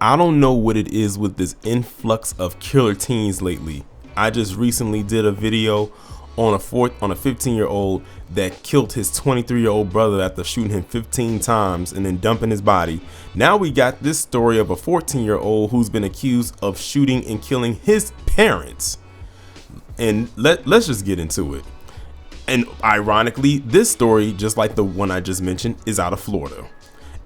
I don't know what it is with this influx of killer teens lately. I just recently did a video on a 15-year-old that killed his 23-year-old brother after shooting him 15 times and then dumping his body. Now we got this story of a 14-year-old who's been accused of shooting and killing his parents. And let's just get into it. And ironically, this story, just like the one I just mentioned, is out of Florida.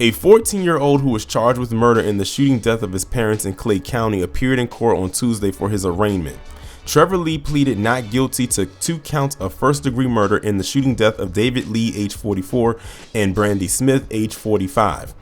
A 14-year-old who was charged with murder in the shooting death of his parents in Clay County appeared in court on Tuesday for his arraignment. Trevor Lee pleaded not guilty to 2 counts of first-degree murder in the shooting death of David Lee, age 44, and Brandy Smith, age 45.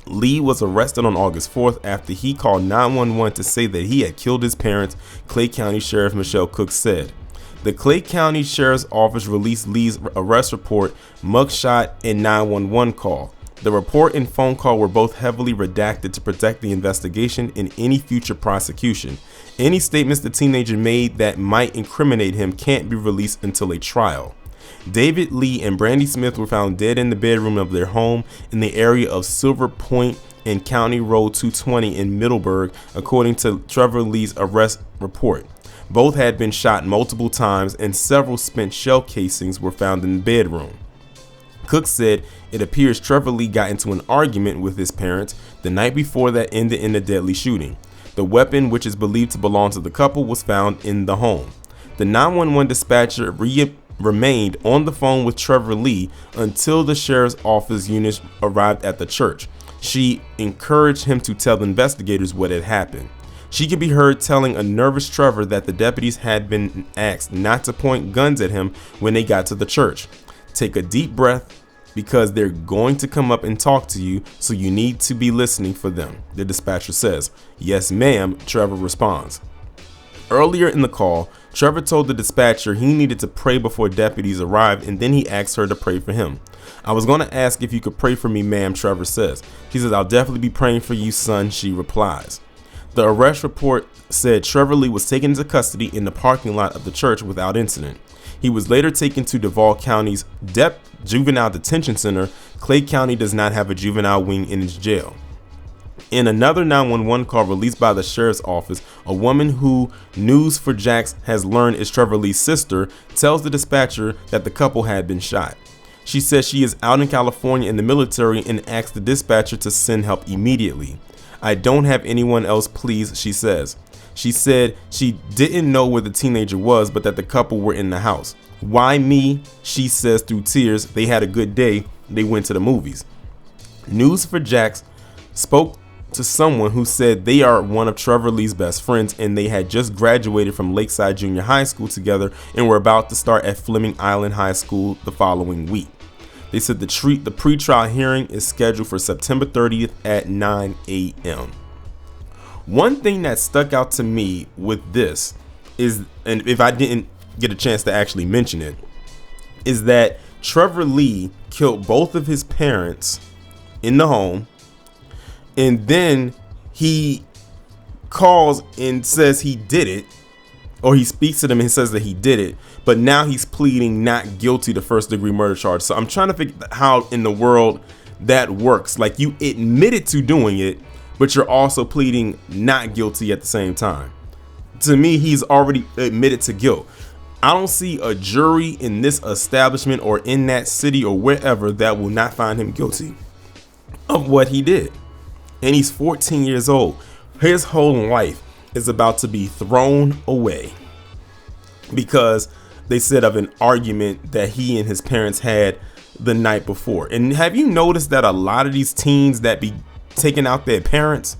Lee was arrested on August 4th after he called 911 to say that he had killed his parents, Clay County Sheriff Michelle Cook said. The Clay County Sheriff's Office released Lee's arrest report, mugshot, and 911 call. The report and phone call were both heavily redacted to protect the investigation and any future prosecution. Any statements the teenager made that might incriminate him can't be released until a trial. David Lee and Brandy Smith were found dead in the bedroom of their home in the area of Silver Point and County Road 220 in Middleburg, according to Trevor Lee's arrest report. Both had been shot multiple times and several spent shell casings were found in the bedroom. Cook said it appears Trevor Lee got into an argument with his parents the night before that ended in a deadly shooting. The weapon, which is believed to belong to the couple, was found in the home. The 911 dispatcher remained on the phone with Trevor Lee until the sheriff's office unit arrived at the church. She encouraged him to tell investigators what had happened. She could be heard telling a nervous Trevor that the deputies had been asked not to point guns at him when they got to the church. Take a deep breath because they're going to come up and talk to you, so you need to be listening for them, the dispatcher says. Yes, ma'am, Trevor responds. Earlier in the call, Trevor told the dispatcher he needed to pray before deputies arrived, and then he asked her to pray for him. I was going to ask if you could pray for me, ma'am, Trevor says. She says, I'll definitely be praying for you, son, she replies. The arrest report said Trevor Lee was taken into custody in the parking lot of the church without incident. He was later taken to Duval County's Juvenile Detention Center. Clay County does not have a juvenile wing in its jail. In another 911 call released by the sheriff's office, a woman who News4Jax has learned is Trevor Lee's sister tells the dispatcher that the couple had been shot. She says she is out in California in the military and asks the dispatcher to send help immediately. I don't have anyone else, please, she says. She said she didn't know where the teenager was, but that the couple were in the house. Why me? She says through tears. They had a good day. They went to the movies. News4Jax spoke to someone who said they are one of Trevor Lee's best friends and they had just graduated from Lakeside Junior High School together and were about to start at Fleming Island High School the following week. They said the pretrial hearing is scheduled for September 30th at 9 a.m. One thing that stuck out to me with this is, and if I didn't get a chance to actually mention it, is that Trevor Lee killed both of his parents in the home, and then he calls and says he did it, or he speaks to them and says that he did it, but now he's pleading not guilty to first-degree murder charge. So I'm trying to figure out how in the world that works. Like, you admitted to doing it, but you're also pleading not guilty at the same time. To me, he's already admitted to guilt. I don't see a jury in this establishment or in that city or wherever that will not find him guilty of what he did. And he's 14 years old. His whole life is about to be thrown away because they said of an argument that he and his parents had the night before. And have you noticed that a lot of these teens that be taking out their parents,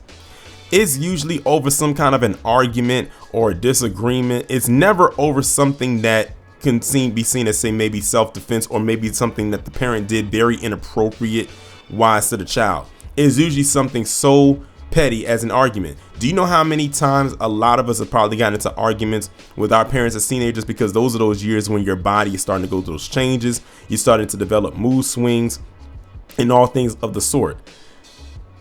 it's usually over some kind of an argument or a disagreement. It's never over something that can be seen as, say, maybe self-defense or maybe something that the parent did very inappropriate wise to the child. It's usually something so petty as an argument. Do you know how many times a lot of us have probably gotten into arguments with our parents as teenagers, because those are those years when your body is starting to go through those changes, you're starting to develop mood swings and all things of the sort.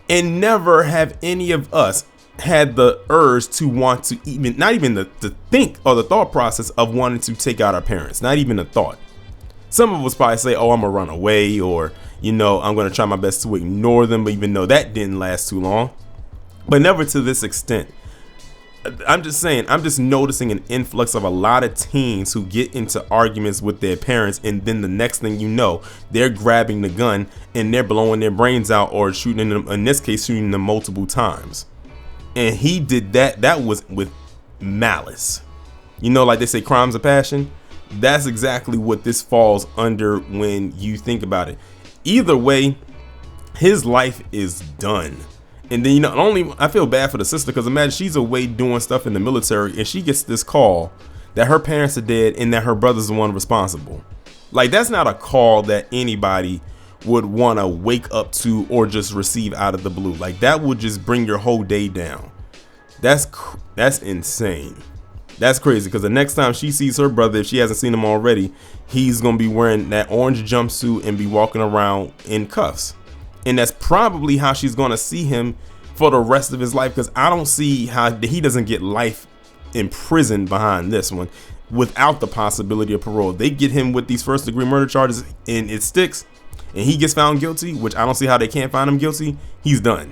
And never have any of us had the urge to want to even, not even the think or the thought process of wanting to take out our parents. Not even a thought. Some of us probably say, oh, I'm gonna run away, or, I'm gonna try my best to ignore them, but even though that didn't last too long. but never to this extent. I'm just saying, I'm just noticing an influx of a lot of teens who get into arguments with their parents, and then the next thing you know, they're grabbing the gun and they're blowing their brains out, or shooting them, in this case, shooting them multiple times. And he did that. That was with malice. You know, like they say, crimes of passion. That's exactly what this falls under when you think about it. Either way, his life is done. And then, you know, only I feel bad for the sister, because imagine she's away doing stuff in the military and she gets this call that her parents are dead and that her brother's the one responsible. Like, that's not a call that anybody would want to wake up to or just receive out of the blue. Like, that would just bring your whole day down. That's insane. That's crazy, because the next time she sees her brother, if she hasn't seen him already, he's going to be wearing that orange jumpsuit and be walking around in cuffs. And that's probably how she's going to see him for the rest of his life, because I don't see how he doesn't get life in prison behind this one without the possibility of parole. They get him with these first degree murder charges and it sticks, and he gets found guilty, which I don't see how they can't find him guilty. He's done.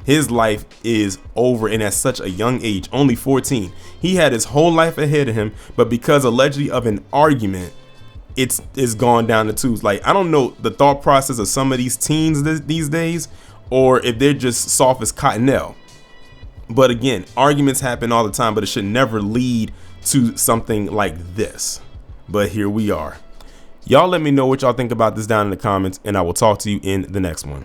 His life is over, and at such a young age, only 14. He had his whole life ahead of him, but because allegedly of an argument, it's gone down the tubes. Like, I don't know the thought process of some of these teens these days, or if they're just soft as cottonelle. But again, arguments happen all the time, but it should never lead to something like this. But here we are. Y'all let me know what y'all think about this down in the comments, and I will talk to you in the next one.